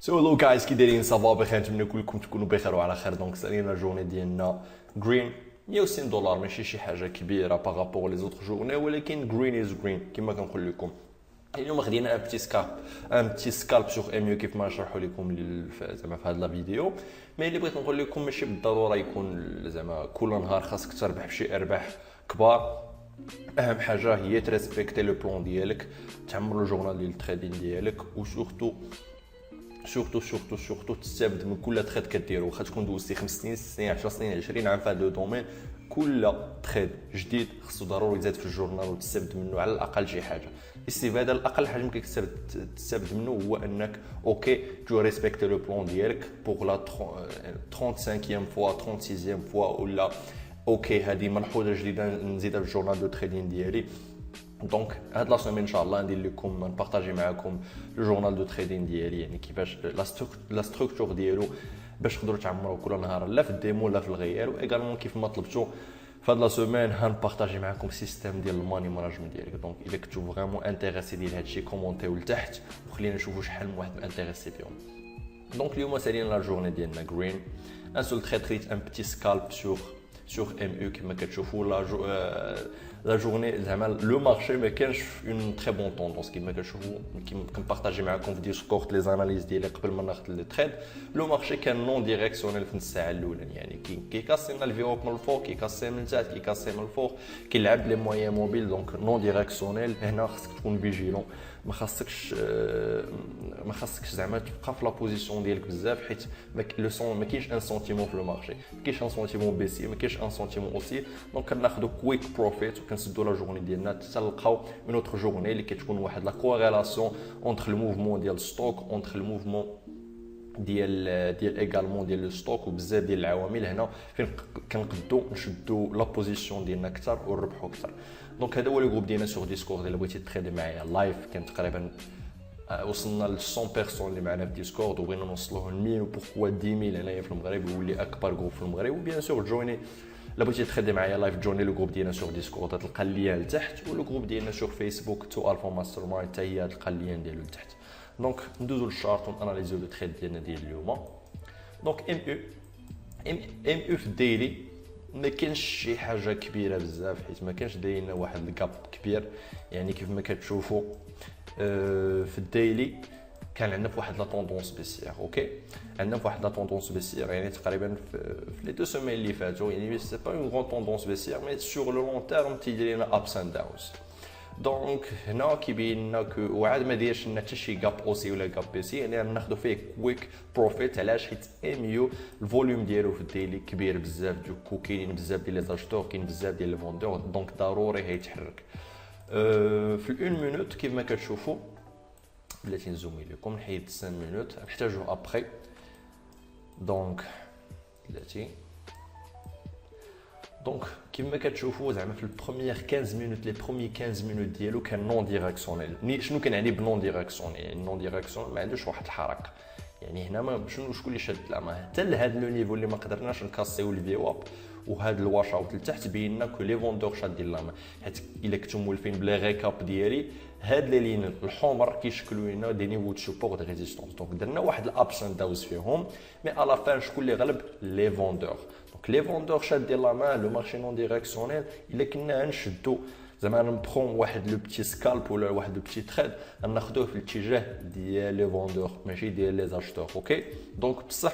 سو هلو جايز كي دايرين صافا بخير نتمنى كلكم تكونوا بخير وعلى خير. دونك سالينا الجورني ديالنا جرين 160 دولار ماشي شي حاجه كبيره باغابور لي زوطخ جورني، ولكن جرين از جرين كما كنقول لكم. اليوم خدينا ان بتي سكالب سوغ ام يو كيف ما نشرحوا لكم زعما في هذا لا فيديو. مي اللي بغيت نقول لكم ماشي بالضروره يكون زعما كل نهار خاصك تربح بشي ارباح كبار. اهم حاجه هي تريسبكتي لو بلان ديالك، تعمر لو جورنال ديال التريدين ديالك، وسورتو سورتو تستافد من كل تريد كديرو. واخا تكون دوزتي 5 سنين 6 سنين 10 سنين 20 عام في هذا الدومين، كل تريد جديد خصو ضروري يزاد في الجورنال وتستافد منه على الاقل شي حاجه. الاستفاده الاقل حاجه ممكن تستافد منه هو انك اوكي تو ريسبكتي لو بلان ديالك بوغ لا 35 فوا 36 فوا، ولا اوكي هذه ملحوظه جديده نزيدها في الجورنال دو تريدين ديالي. دونك هاد لا سيمين ان شاء الله ندير لكم نبارطاجي معكم لو جورنال دو تريدين ديالي، يعني كيفاش لا ستركتور ديالو باش تقدروا تعمروا كل نهار لا في الديمو لا في الغيال. وايغالمون كيف ما طلبتوا فهاد لا سيمين هنبارطاجي معكم سيستيم ديال الماني ماناجمنت ديالك. دونك اذا كنتو فريمون انتريسي ديال هادشي كومونتيو لتحت وخلينا نشوفوا شحال من واحد انتريسي بهم. دونك اليوم سالينا لا جورني ديالنا جرين ان سول تريت ان بتي سكالب sur MU كما كتشوفوا لا جورني زعما لو مارشي ما كانش اون تري بون طوندونس كما كتشوفوا. كيما كنبارطاجي معكم في ديسكورد لي زاناليز ديالي قبل ما ناخذ لي تريد. لو مارشي كان نون ديريكسيونيل في الساعه الاولى، يعني كيكاسينا الفيو من الفوق، كيكاسي من تحت، كيكاسي من الفوق، كيلعب لي مويان موبيل. دونك نون ديريكسيونيل هنا خصك تكون فيجيلون، ما خاصكش زعما تبقى في لا بوزيسيون ديالك بزاف، حيت ما كاينش ان سنتيمون في لو مارشي، ما كاينش ان سنتيمون بيسي، ما كاينش ان سنتيمون اوسي. دونك كناخذوا كويك بروفيت وكنسدوا لا جورني ديالنا حتى نلقاو اون اوتر جورني اللي كتكون واحد لا كوريلاسيون اونتر لو موفمون ديال ستوك اونتر لو موفمون ديال ايغالمون ديال لو ستوك، وبزاف ديال العوامل هنا فين كنقدو نشدو لا بوزيسيون ديالنا اكثر ونربحوا اكثر. دونك هذا هو لو جروب ديالنا سور ديسكورد. الا بغيتي تريدي معايا لايف كان تقريبا وصلنا ل 100 بيرسون اللي معنا في ديسكورد، وبغينا نوصلوه ل 1000 وبوركوا 10000 هنايا في المغرب يولي اكبر جروب في المغرب. وبيان سور جويني الا بغيتي تخدم معايا لايف جوني لو جروب ديالنا سور ديسكورد، تلقى اللين لتحت، ولو جروب ديالنا سور فيسبوك تو الفا ماستر مايند حتى هي تلقى اللين ديالو لتحت. دونك ندوزو للشارت وناناليزيو لو تريد ديالنا ديال اليوم. دونك ام يو في الديلي ما كانش شي حاجه كبيره بزاف، حيت ما كانش دايرنا واحد الكاب كبير. يعني كيف ما كتشوفوا في الديلي كان عندنا في واحد لا طوندونس بيسير. اوكي عندنا في واحد لا طوندونس بيسير، يعني تقريبا في لي دو سيمين اللي فاتوا، يعني سي با اون غون طوندونس بيسير مي سور لو لون تيرم تيدير لنا ابس اند داونز. دونك هنا كيبين لنا كو وعاد ما دايرش لنا حتى شي غاب اوسي ولا غاب بيسي، يعني ناخذوا فيه كويك بروفيت. علاش؟ حيت ام يو الفوليوم ديالو في الديلي كبير بزاف، دوكو كاينين بزاف ديال لي زاجتور، كاين بزاف ديال لي فوندور، دونك ضروري هيتحرك في 1 مينوت. كيف ما كتشوفوا بلاتي نزومي لكم نحيد 5 مينوت نحتاجو ابري. دونك بلاتي دونك كيما كتشوفوا زعما في البروميير 15 مينوت لي بروميي 15 مينوت ديالو كان نون ديريكسيونيل. شنو كنعني بنون ديريكسيونيل؟ يعني نون ديريكسيونيل ما عندوش واحد الحركه، يعني هنا ما شكون اللي شاد الامام حتى لهذا لو نيفو اللي ما قدرناش نكاسيو الفيو اب وهاد الواش اوت لتحت. بينا كو لي فوندور شادين الامام، حيت الا كنتو مولفين بلي ريكاب ديالي هاد لي لين الحمر كيشكلوا لنا دي نيفو دو سوبور دو ريزيستونس. دونك درنا واحد الابس اند داوز فيهم، مي على فان شكون اللي غلب؟ لي فوندور. دونك لي فوندور شادين الامام، لو مارشي نون ديريكسيونيل. الا كنا نشدو زعما نبرون واحد لو بتي سكالب ولا واحد لو بتي تريد ناخذوه في الاتجاه ديال لي فوندور ماشي ديال لي زاشتور. اوكي دونك بصح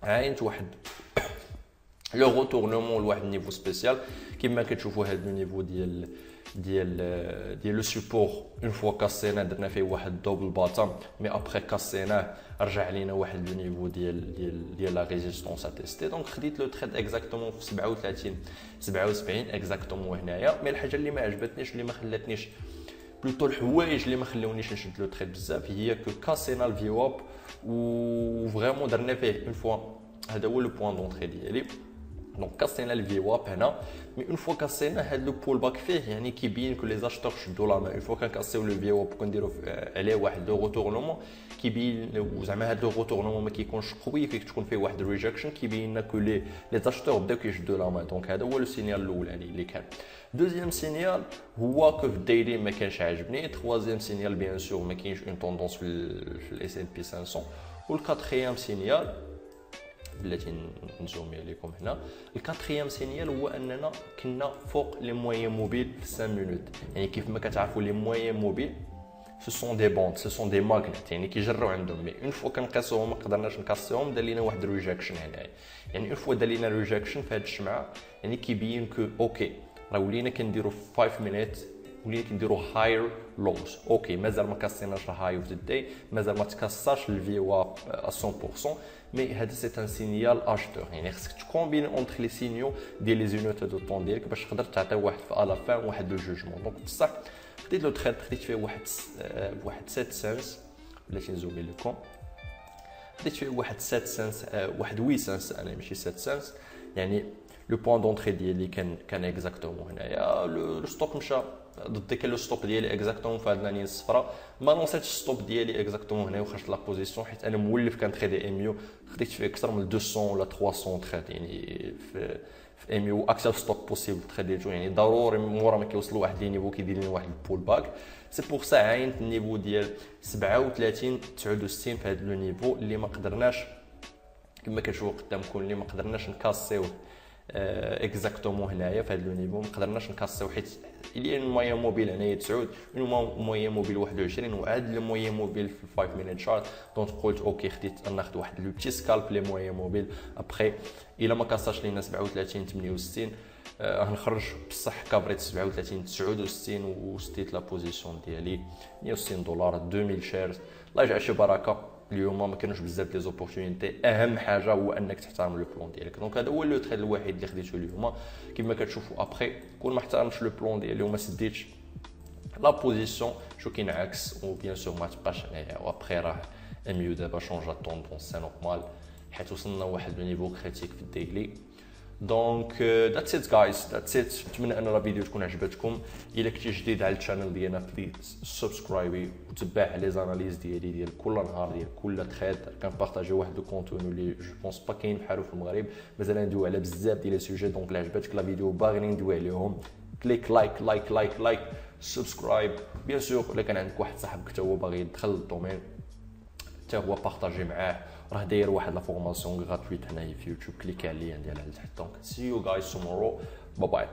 عاينت واحد لو روتورنمون لواحد النيفو سبيسيال. كما كتشوفوا هذا لو نيفو ديال لو سوبور اون فوا كاسينا درنا فيه واحد دوبل باتام، مي ابري كاسيناه رجع لينا واحد لو نيفو ديال لا ريزيستونس ا تيستي. دونك خديت لو تريد اكزاكتومون في 77 اكزاكتومون هنايا. مي الحاجه اللي ما عجبتنيش اللي ما خلاتنيش بلوتو الحوايج اللي ما خلاونيش نشد لو تريد بزاف هي كو كاسينا الفيو اب و فريمون درنا فيه اون فوا. هذا هو لو بوين دونطري ديالي. دونك كاسينا الفيو اب هنا، مي اون فوا كاسينا هاد لو بول باك فيه، يعني كيبين كو لي زاشتور شدوا لا مان. اون فوا كنكاسيو لو فيو اب كنديروا عليه واحد لو روتورنمون، كيبين زعما هاد لو روتورنمون ما كيكونش قوي، فيك تكون فيه واحد ريجكشن، كيبين لنا كو لي زاشتور بداو كيشدوا لا مان. دونك هذا هو لو سينيال الاولاني اللي كان. دوزيام سينيال هو كو في الديلي ما كانش عاجبني. تروازيام سينيال بيان سور ما كاينش اون طوندونس في الاس ان بي 500. والكاتريام سينيال بلاتي نزومي عليكم هنا. الكاتريام سينيال هو اننا كنا فوق لي موين موبيل في 5 مينوت. يعني كيف ما كتعرفوا لي موين موبيل سو سون دي بوند سو سون دي ماغنيت، يعني كيجروا عندهم. مي اون فوا كنقيسوهم ما قدرناش نكاسيوهم، دار لينا واحد ريجكشن هنايا. يعني اون فوا دار لينا ريجكشن في هذه الشمعه، يعني كيبين كو اوكي راه ولينا كنديروا 5 مينوت، ولينا كنديروا هاير لوز. اوكي مازال ما كاسيناش الهاي اوف ذا داي، مازال ما تكسرش الفيوا 100%، مي هذا سي ان سينيال اجتور. يعني خصك تكومبيني اونتر لي سينيو ديال لي زونيت دو طون ديالك باش تقدر تعطي واحد في الا فان واحد لو جوجمون. دونك بصح خديت لو تريد، خديت فيه واحد 7 سنس، بلاتي نزومي لكم. خديت فيه واحد 7 سنس، واحد 8 سنس انا ماشي 7 سنس. يعني لو بوين دونطري ديالي كان اكزاكتومون هنايا. لو ستوب مشى ضد كان لو ستوب ديالي اكزاكتومون في هاد لانين الصفراء. ما نوصلتش ستوب ديالي اكزاكتومون هنا وخرجت لا بوزيسيون، حيت انا مولف كان تريدي ام يو. خديت فيه اكثر من 200 ولا 300 تريد يعني في ام يو، اكثر ستوب بوسيبل تريديتو. يعني ضروري مورا ما كيوصلوا واحد لي نيفو كيدير لنا واحد البول باك. سي بور سا عاينت النيفو ديال 37 69 في هذا لو نيفو اللي ما قدرناش كما كتشوفوا قدامكم، اللي ما قدرناش نكاسيوه اكزاكتومون هنايا في هذا لو نيفو. ما قدرناش نكاسيو حيت اللي الموين موبيل هنايا 9 الموين موبيل 21 وعاد الموين موبيل في 5 مينيت شارت. دونك قلت اوكي خديت ناخذ واحد لو بتي سكالب لي موين موبيل. ابخي الا ما كاساش لينا 37 68 غنخرج بصح كابريت 37 69 وستيت لا بوزيسيون ديالي $160 2000 شيرز. الله يجعل شي بركه. اليوم ما كانوش بزاف لي زوبورتونيتي، اهم حاجه هو انك تحترم لو بلون ديالك. دونك هذا هو لو تريد الوحيد اللي خديته اليوم. كما كتشوفوا ابخي كون ما احترمتش لو بلون ديالي وما سديتش لا بوزيسيون شو كينعكس، وبيان سور ما تبقاش هنايا. وابخي راه ام يو دابا شونجا طوندونس سي نورمال حيت وصلنا لواحد لو نيفو كريتيك في الديلي. دونك ذاتس ات جايز، ذاتس ات. نتمنى ان لا فيديو تكون عجبتكم. الا كنتي جديد على الشانل ديالنا بليز سبسكرايبي وتبع لي زاناليز ديالي ديال كل نهار ديال كل تريد. كنبارطاجي واحد لو كونتوني اللي جو بونس با كاين بحالو في المغرب. مازال ندوي على بزاف ديال لي سوجي. دونك الا عجبتك لا فيديو باغيين ندوي عليهم كليك لايك سبسكرايب. بيان سور الا كان عندك واحد صاحبك حتى هو باغي يدخل للدومين حتى هو بارطاجي معاه، راه داير واحد لا فورماسيون غراتويت هنايا في يوتيوب، كليك عليه ندير على تحت. دونك سي يو جايز تومورو، باي باي.